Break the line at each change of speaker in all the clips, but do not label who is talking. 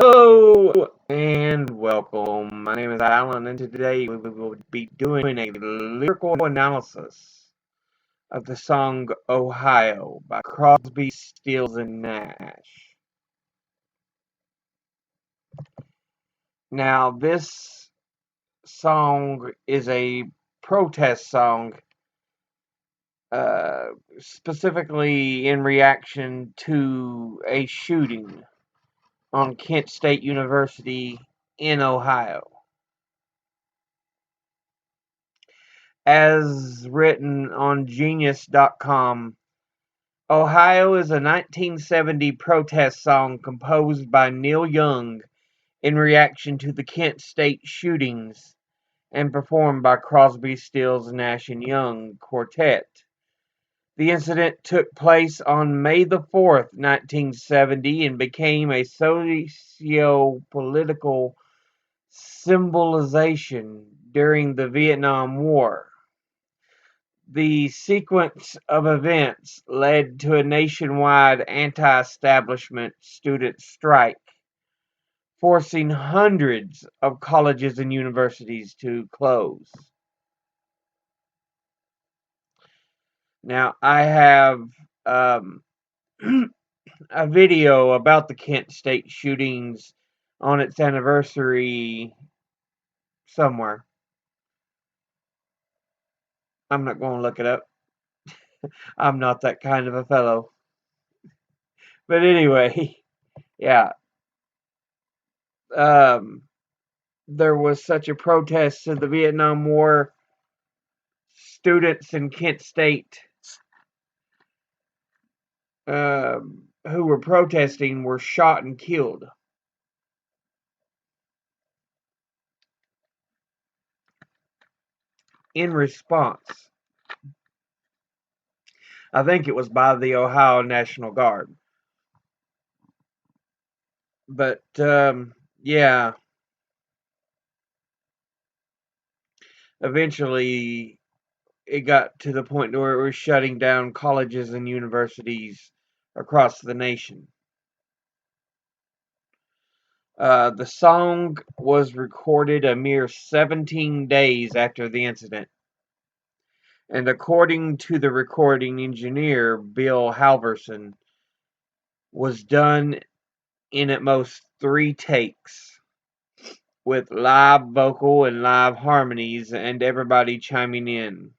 Hello and welcome. My name is Alan, and today we will be doing a lyrical analysis of the song Ohio by Crosby, Stills, and Nash. Now, this song is a protest song, uh, specifically in reaction to a shooting on Kent State University in Ohio. As written on Genius.com, Ohio is a 1970 protest song composed by Neil Young in reaction to the Kent State shootings and performed by Crosby, Stills, Nash and Young Quartet. The incident took place on May the 4th, 1970, and became a socio-political symbolization during the Vietnam War. The sequence of events led to a nationwide anti-establishment student strike, forcing hundreds of colleges and universities to close. Now, I have a video about the Kent State shootings on its anniversary somewhere. I'm not going to look it up. I'm not that kind of a fellow. But anyway, yeah. There was such a protest to the Vietnam War. Students in Kent State who were protesting were shot and killed. In response, I think it was by the Ohio National Guard. But yeah, eventually it got to the point where it was shutting down colleges and universities across the nation. The song was recorded a mere 17 days after the incident, and according to the recording engineer, Bill Halverson, was done in at most 3 takes, with live vocal and live harmonies and everybody chiming in.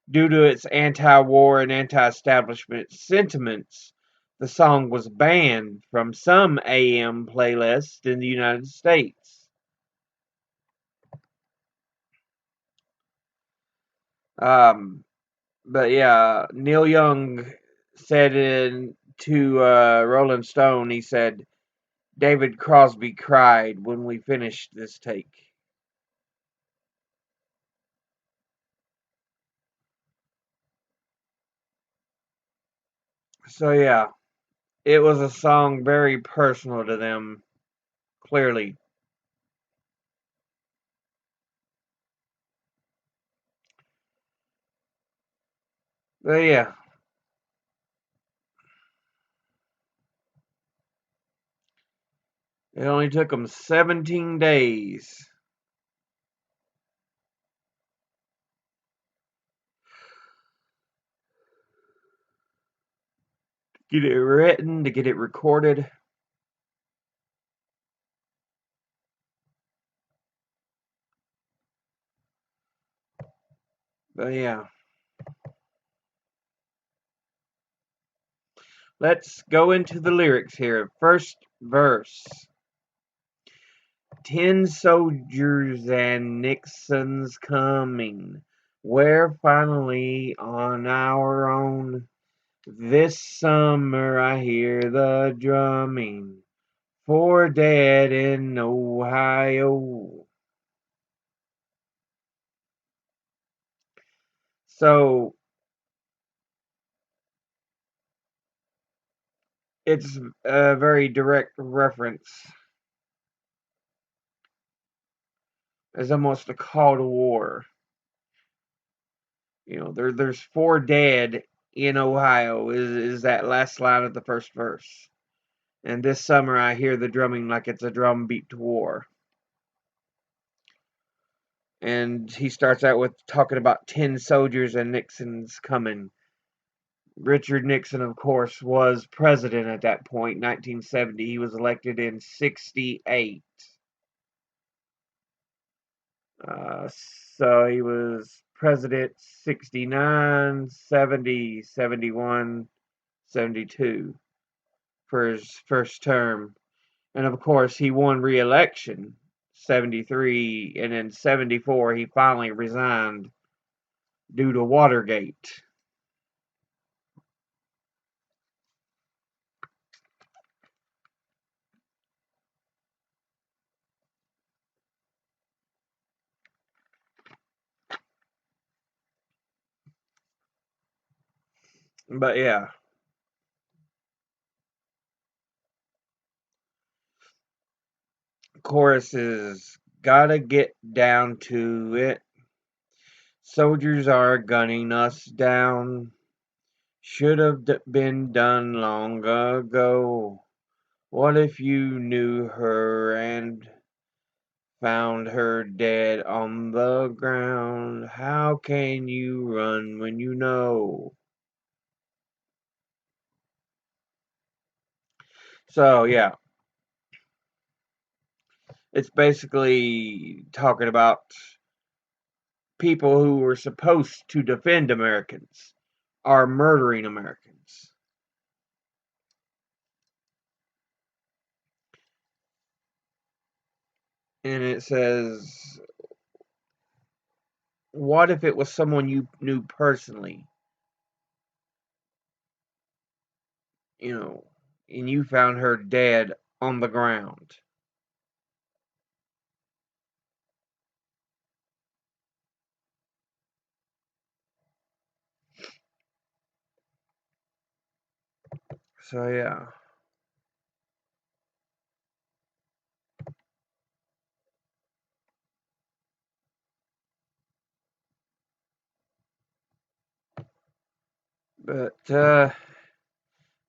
Due to its anti-war and anti-establishment sentiments, the song was banned from some AM playlists in the United States. But yeah, Neil Young said to Rolling Stone, he said, David Crosby cried when we finished this take. So yeah, it was a song very personal to them, clearly. But yeah, it only took them 17 days. Get it written, to get it recorded. But yeah. Let's go into the lyrics here. First verse. 10 soldiers and Nixon's coming. We're finally on our own. This summer I hear the drumming. 4 dead in Ohio. So it's a very direct reference. It's almost a call to war. You know, there's 4 dead in Ohio is that last line of the first verse. And this summer I hear the drumming like it's a drum beat to war. And he starts out with talking about 10 soldiers and Nixon's coming. Richard Nixon, of course, was president at that point, 1970. He was elected in 68. Uh, so he was president 69, 70, 71, 72 for his first term. And of course, he won re-election 73, and in 74 he finally resigned due to Watergate. But yeah, chorus is gotta get down to it. Soldiers are gunning us down. Should have been done long ago. What if you knew her and found her dead on the ground? How can you run when you know? So, yeah, it's basically talking about people who were supposed to defend Americans are murdering Americans. And it says, what if it was someone you knew personally, you know, and you found her dead on the ground? So, yeah. But,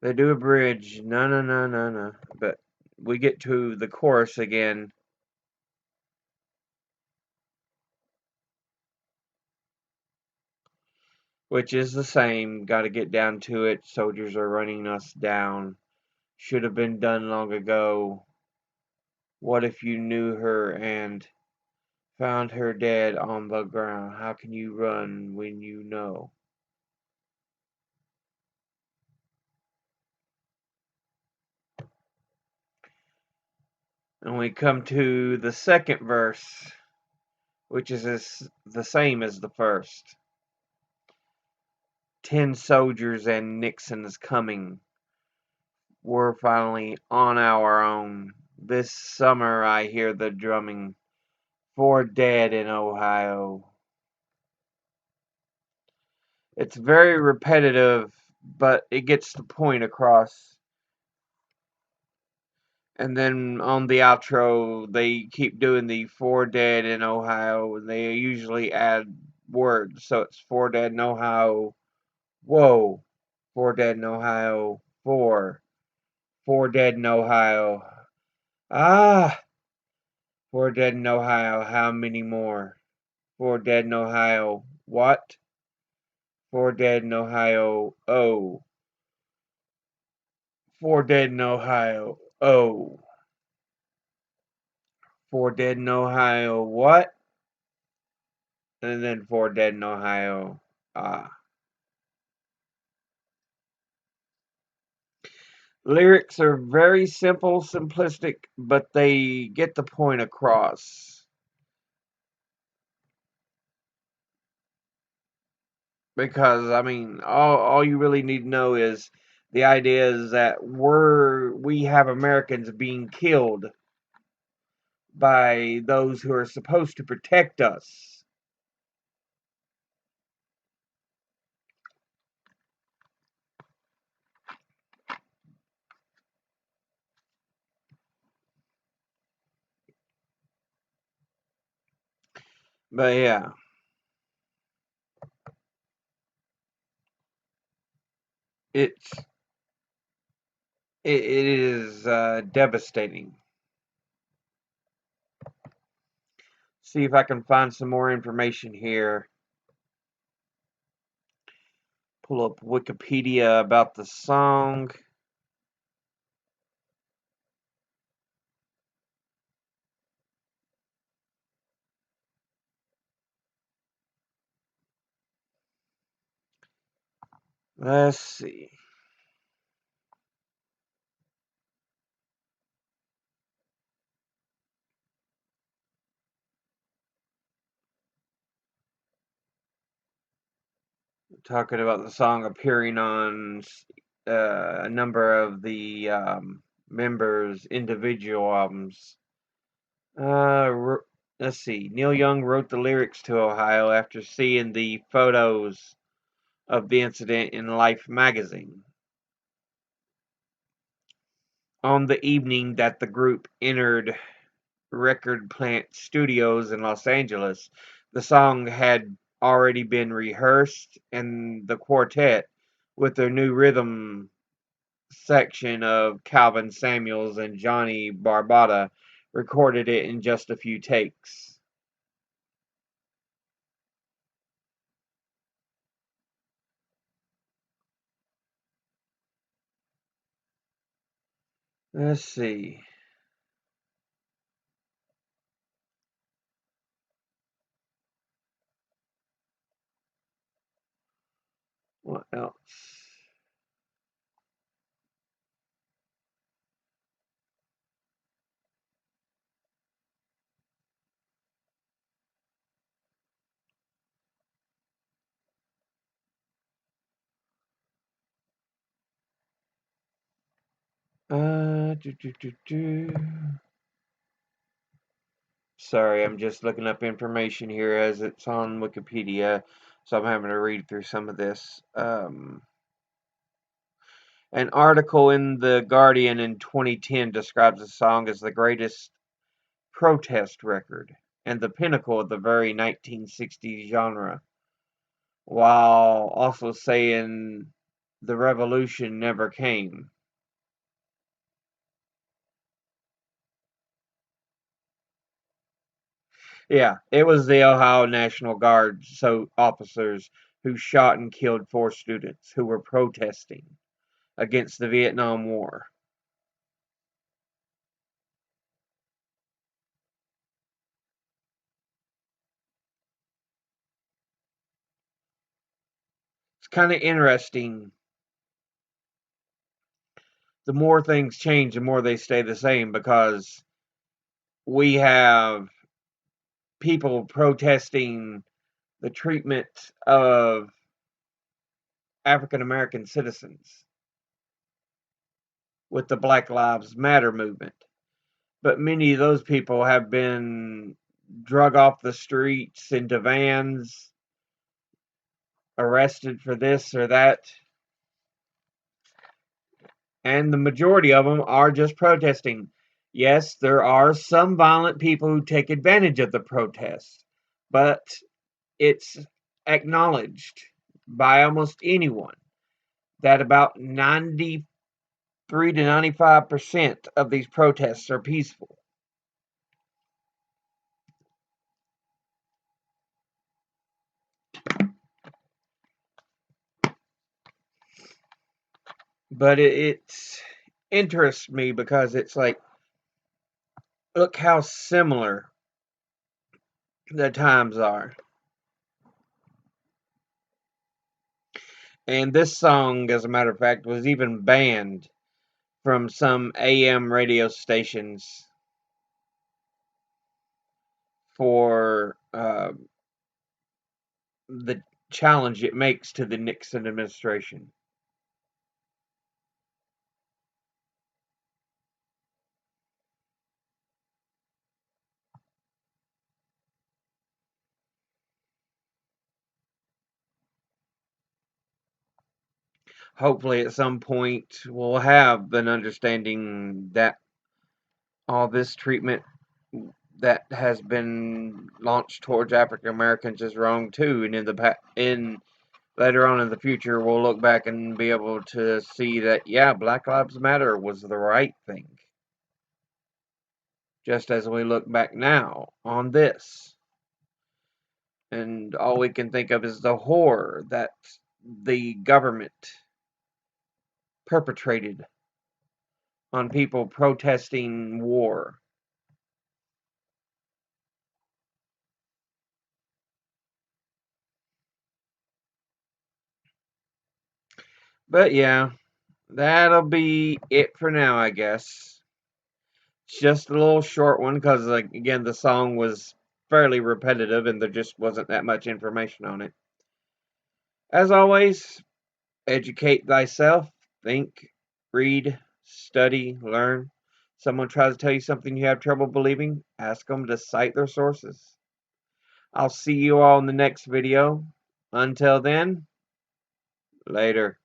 they do a bridge. No, no, no, no, no. But we get to the chorus again. Which is the same. Gotta get down to it. Soldiers are running us down. Should have been done long ago. What if you knew her and found her dead on the ground? How can you run when you know? And we come to the second verse, which is the same as the first. 10 soldiers and Nixon's coming. We're finally on our own. This summer I hear the drumming. 4 dead in Ohio. It's very repetitive, but it gets the point across. And then on the outro, they keep doing the 4 dead in Ohio, and they usually add words. So it's 4 dead in Ohio. Whoa. 4 dead in Ohio. 4. 4 dead in Ohio. Ah. 4 dead in Ohio. How many more? 4 dead in Ohio. What? 4 dead in Ohio. Oh. 4 dead in Ohio. Oh. 4 dead in Ohio. What? And then 4 dead in Ohio. Ah. Lyrics are very simple, simplistic, but they get the point across. Because I mean, all you really need to know is the idea is that we have Americans being killed by those who are supposed to protect us. But yeah, it's it is devastating. See if I can find some more information here. Pull up Wikipedia about the song. Let's see. Talking about the song appearing on a number of the members' individual albums. Let's see. Neil Young wrote the lyrics to Ohio after seeing the photos of the incident in Life magazine. On the evening that the group entered Record Plant Studios in Los Angeles, the song had already been rehearsed, and the quartet, with their new rhythm section of Calvin Samuels and Johnny Barbata, recorded it in just a few takes. Let's see. What else? Uh, do, do, do, do. Sorry, I'm just looking up information here as it's on Wikipedia, so I'm having to read through some of this. An article in The Guardian in 2010 describes the song as the greatest protest record and the pinnacle of the very 1960s genre, while also saying the revolution never came. Yeah, it was the Ohio National Guard officers who shot and killed 4 students who were protesting against the Vietnam War. It's kind of interesting. The more things change, the more they stay the same because we have people protesting the treatment of African American citizens with the Black Lives Matter movement. But many of those people have been drug off the streets into vans, arrested for this or that, and the majority of them are just protesting. Yes, there are some violent people who take advantage of the protest, but it's acknowledged by almost anyone that about 93 to 95% of these protests are peaceful. But it interests me because it's like, look how similar the times are. And this song, as a matter of fact, was even banned from some AM radio stations for the challenge it makes to the Nixon administration. Hopefully, at some point, we'll have an understanding that all this treatment that has been launched towards African Americans is wrong too, and in later on in the future, we'll look back and be able to see that, yeah, Black Lives Matter was the right thing. Just as we look back now on this. And all we can think of is the horror that the government perpetrated on people protesting war. But yeah, that'll be it for now, I guess. Just a little short one because, like, again, the song was fairly repetitive and there just wasn't that much information on it. As always, educate thyself, think, read, study, learn. Someone tries to tell you something you have trouble believing, ask them to cite their sources. I'll see you all in the next video. Until then, later.